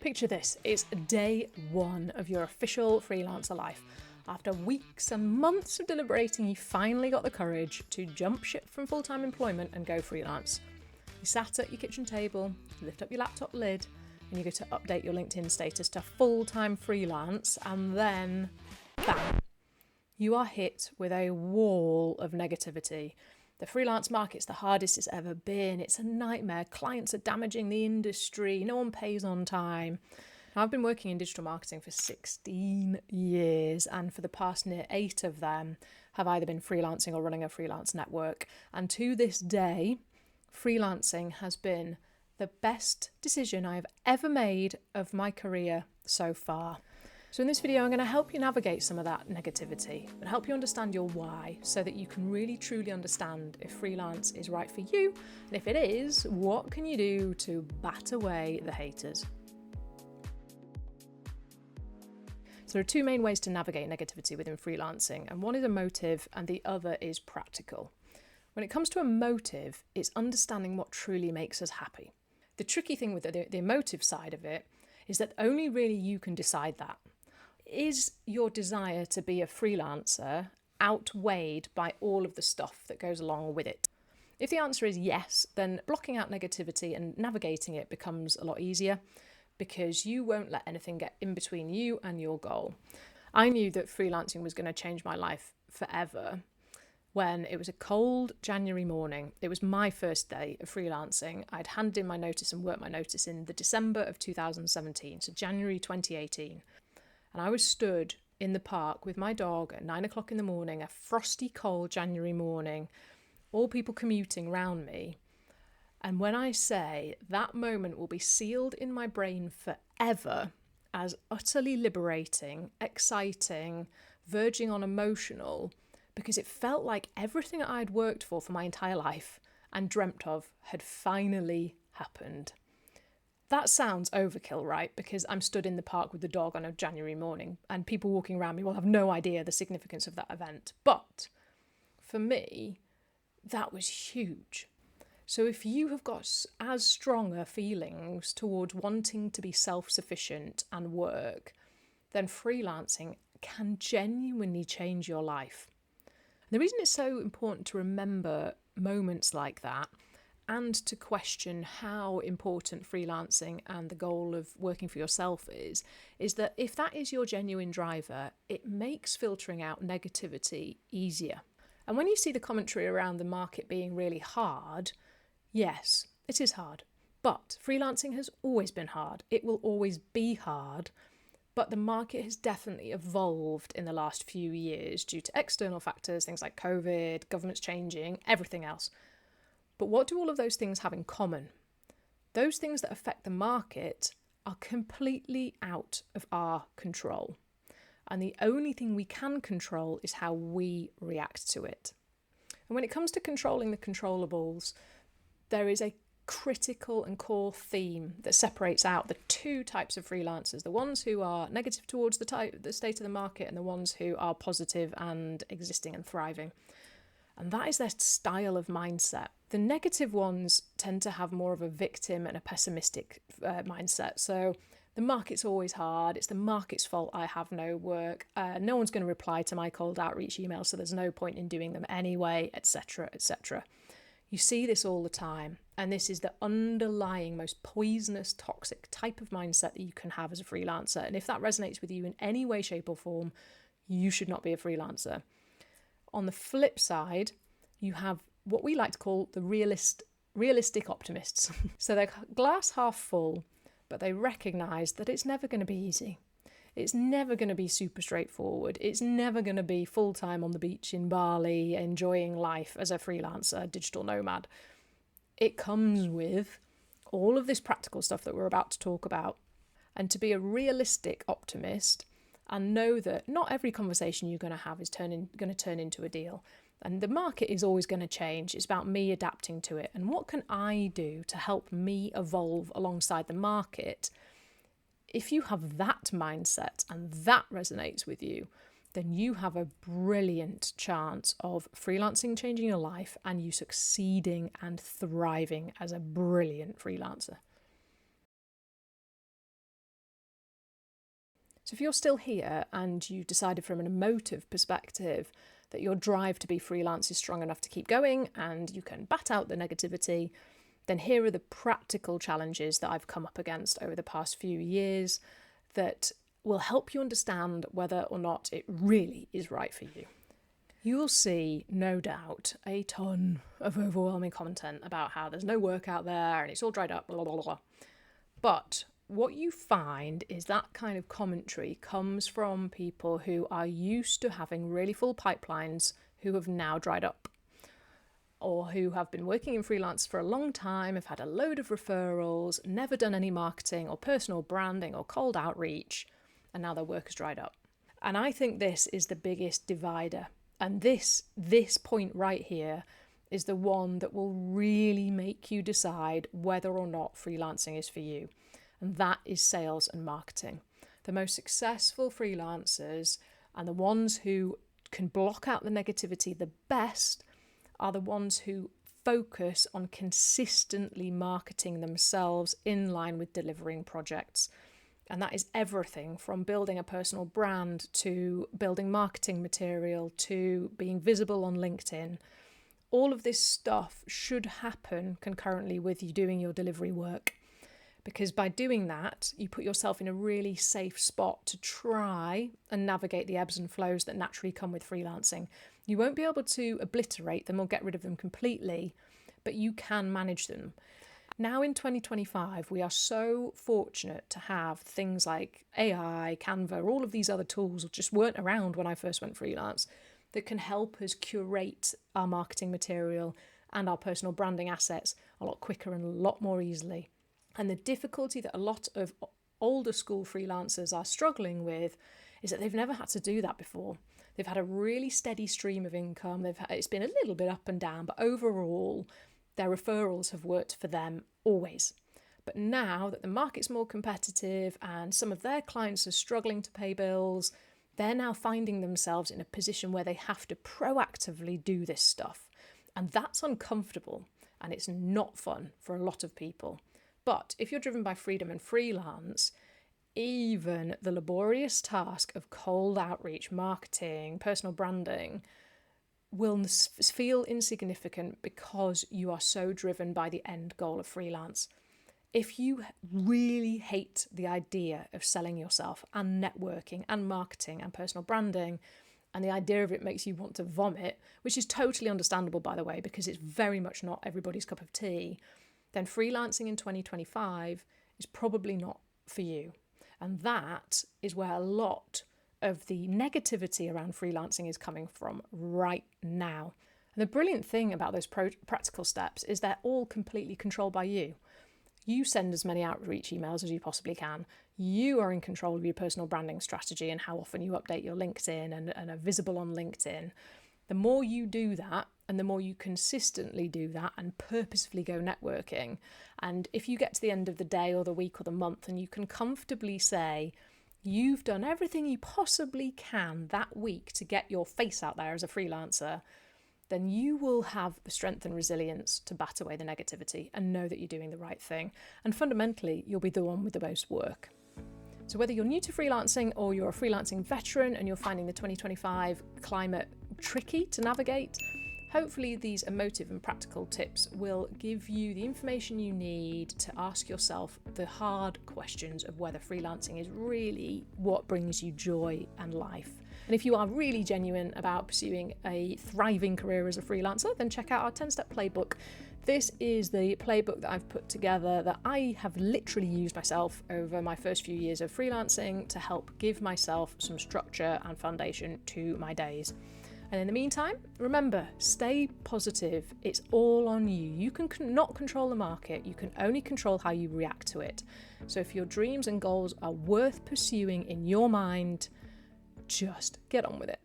Picture this, it's day one of your official freelancer life. After weeks and months of deliberating, you finally got the courage to jump ship from full-time employment and go freelance. You sat at your kitchen table, you lift up your laptop lid, and you go to update your LinkedIn status to full-time freelance, and then, bam, you are hit with a wall of negativity. The freelance market's the hardest it's ever been. It's a nightmare. Clients are damaging the industry. No one pays on time. Now, I've been working in digital marketing for 16 years, and for the past near 8 of them have either been freelancing or running a freelance network. And to this day, freelancing has been the best decision I've ever made of my career so far. So in this video, I'm going to help you navigate some of that negativity and help you understand your why so that you can really truly understand if freelance is right for you. And if it is, what can you do to bat away the haters? So there are 2 main ways to navigate negativity within freelancing, and one is emotive and the other is practical. When it comes to emotive, it's understanding what truly makes us happy. The tricky thing with the emotive side of it is that only really you can decide that. Is your desire to be a freelancer outweighed by all of the stuff that goes along with it? If the answer is yes, then blocking out negativity and navigating it becomes a lot easier because you won't let anything get in between you and your goal. I knew that freelancing was going to change my life forever when it was a cold January morning. It was my first day of freelancing. I'd handed in my notice and worked my notice in the December of 2017, so January 2018. And I was stood in the park with my dog at 9 o'clock in the morning, a frosty, cold January morning, all people commuting round me. And when I say that moment will be sealed in my brain forever as utterly liberating, exciting, verging on emotional, because it felt like everything I'd worked for my entire life and dreamt of had finally happened. That sounds overkill, right? Because I'm stood in the park with the dog on a January morning and people walking around me will have no idea the significance of that event. But for me, that was huge. So if you have got as stronger feelings towards wanting to be self-sufficient and work, then freelancing can genuinely change your life. And the reason it's so important to remember moments like that and to question how important freelancing and the goal of working for yourself is that if that is your genuine driver, it makes filtering out negativity easier. And when you see the commentary around the market being really hard, yes, it is hard. But freelancing has always been hard. It will always be hard. But the market has definitely evolved in the last few years due to external factors, things like COVID, governments changing, everything else. But what do all of those things have in common? Those things that affect the market are completely out of our control. And the only thing we can control is how we react to it. And when it comes to controlling the controllables, there is a critical and core theme that separates out the 2 types of freelancers, the ones who are negative towards the state of the market and the ones who are positive and existing and thriving. And that is their style of mindset. The negative ones tend to have more of a victim and a pessimistic mindset. So the market's always hard. It's the market's fault I have no work. No one's going to reply to my cold outreach emails, so there's no point in doing them anyway, etc., etc. You see this all the time. And this is the underlying, most poisonous, toxic type of mindset that you can have as a freelancer. And if that resonates with you in any way, shape or form, you should not be a freelancer. On the flip side, you have what we like to call the realistic optimists. So they're glass half full, but they recognise that it's never going to be easy. It's never going to be super straightforward. It's never going to be full-time on the beach in Bali, enjoying life as a freelancer, digital nomad. It comes with all of this practical stuff that we're about to talk about. And to be a realistic optimist and know that not every conversation you're going to have is going to turn into a deal. And the market is always going to change. It's about me adapting to it. And what can I do to help me evolve alongside the market? If you have that mindset and that resonates with you, then you have a brilliant chance of freelancing changing your life and you succeeding and thriving as a brilliant freelancer. So if you're still here and you decided from an emotive perspective that your drive to be freelance is strong enough to keep going and you can bat out the negativity, then here are the practical challenges that I've come up against over the past few years that will help you understand whether or not it really is right for you. You will see, no doubt, a ton of overwhelming content about how there's no work out there and it's all dried up, blah, blah, blah. But what you find is that kind of commentary comes from people who are used to having really full pipelines who have now dried up, or who have been working in freelance for a long time, have had a load of referrals, never done any marketing or personal branding or cold outreach, and now their work has dried up. And I think this is the biggest divider. And this point right here is the one that will really make you decide whether or not freelancing is for you. And that is sales and marketing. The most successful freelancers and the ones who can block out the negativity the best are the ones who focus on consistently marketing themselves in line with delivering projects. And that is everything from building a personal brand to building marketing material to being visible on LinkedIn. All of this stuff should happen concurrently with you doing your delivery work, because by doing that, you put yourself in a really safe spot to try and navigate the ebbs and flows that naturally come with freelancing. You won't be able to obliterate them or get rid of them completely, but you can manage them. Now in 2025, we are so fortunate to have things like AI, Canva, all of these other tools just weren't around when I first went freelance, that can help us curate our marketing material and our personal branding assets a lot quicker and a lot more easily. And the difficulty that a lot of older school freelancers are struggling with is that they've never had to do that before. They've had a really steady stream of income. It's been a little bit up and down, but overall, their referrals have worked for them always. But now that the market's more competitive and some of their clients are struggling to pay bills, they're now finding themselves in a position where they have to proactively do this stuff. And that's uncomfortable and it's not fun for a lot of people. But if you're driven by freedom and freelance, even the laborious task of cold outreach, marketing, personal branding will feel insignificant because you are so driven by the end goal of freelance. If you really hate the idea of selling yourself and networking and marketing and personal branding, and the idea of it makes you want to vomit, which is totally understandable, by the way, because it's very much not everybody's cup of tea, then freelancing in 2025 is probably not for you. And that is where a lot of the negativity around freelancing is coming from right now. And the brilliant thing about those practical steps is they're all completely controlled by you. You send as many outreach emails as you possibly can. You are in control of your personal branding strategy and how often you update your LinkedIn and are visible on LinkedIn. The more you do that, and the more you consistently do that and purposefully go networking, and if you get to the end of the day or the week or the month and you can comfortably say, you've done everything you possibly can that week to get your face out there as a freelancer, then you will have the strength and resilience to bat away the negativity and know that you're doing the right thing. And fundamentally, you'll be the one with the most work. So whether you're new to freelancing or you're a freelancing veteran and you're finding the 2025 climate tricky to navigate, hopefully these emotive and practical tips will give you the information you need to ask yourself the hard questions of whether freelancing is really what brings you joy and life. And if you are really genuine about pursuing a thriving career as a freelancer, then check out our 10-step playbook. This is the playbook that I've put together that I have literally used myself over my first few years of freelancing to help give myself some structure and foundation to my days. And in the meantime, remember, stay positive. It's all on you. You can not control the market. You can only control how you react to it. So if your dreams and goals are worth pursuing in your mind, just get on with it.